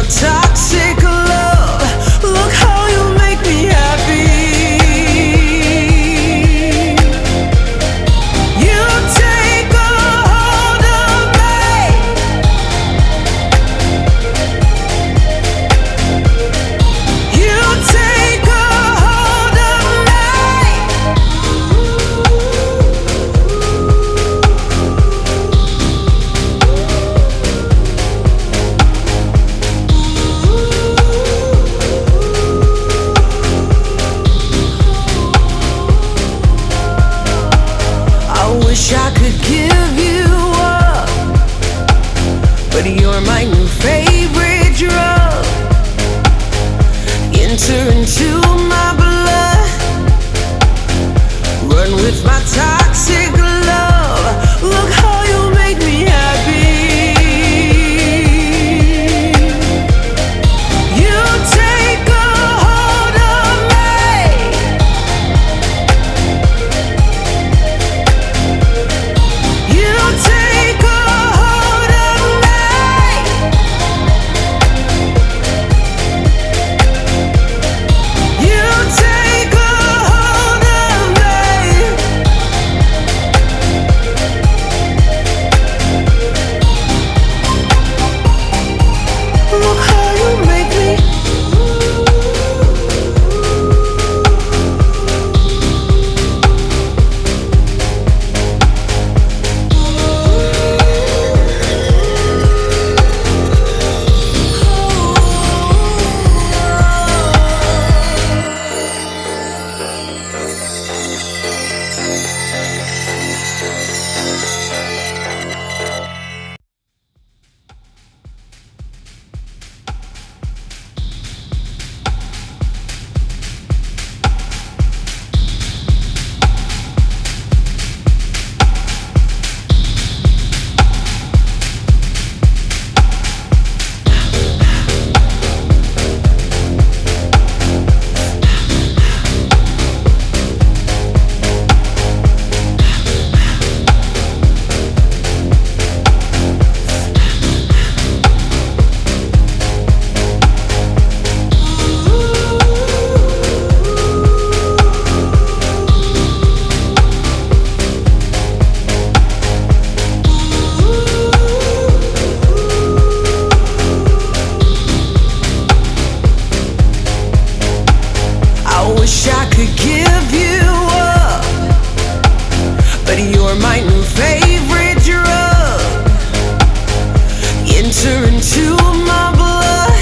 toxic love. Look how you make me happy. You take a hold of me. You take a hold of me. I wish I could give you up, but you're my new favorite drug. Enter into my blood, run with my toxic love. Look how you make me happy. You take a hold of me. You take a hold of me. You take a hold of me. Look how you make me. I wish I could give you up, but you're my new favorite drug. Enter into my blood,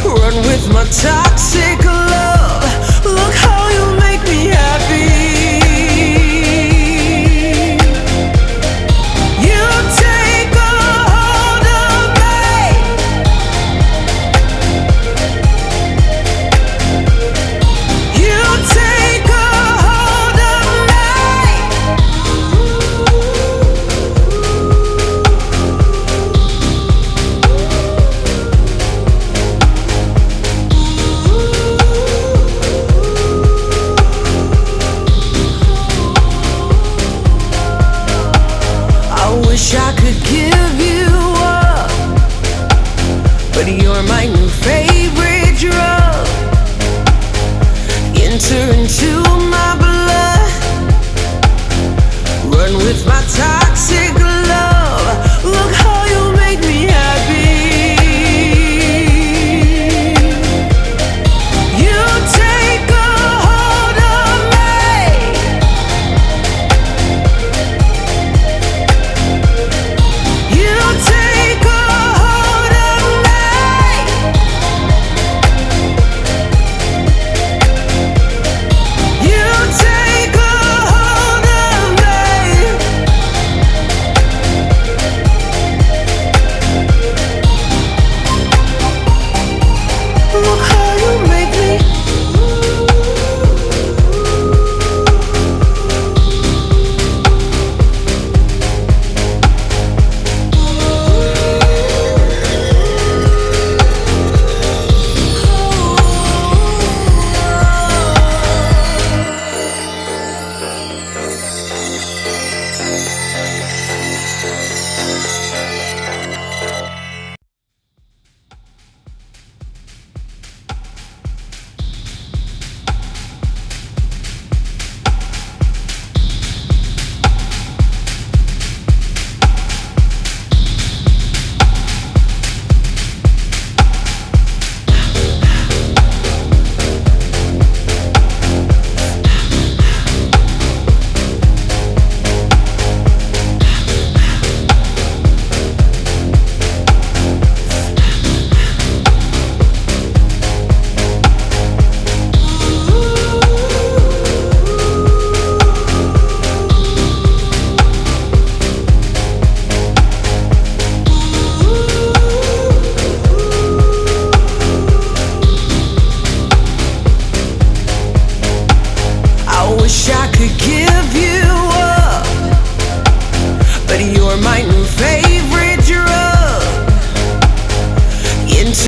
run with my toxic love. Look how you make me happy. You take a hold of me. You take a hold of me. I wish I could give you up, but you're my new favorite drug. Enter into my blood, run with my toxic love. Look how you make me happy. You take a hold of me. but you're my new favorite.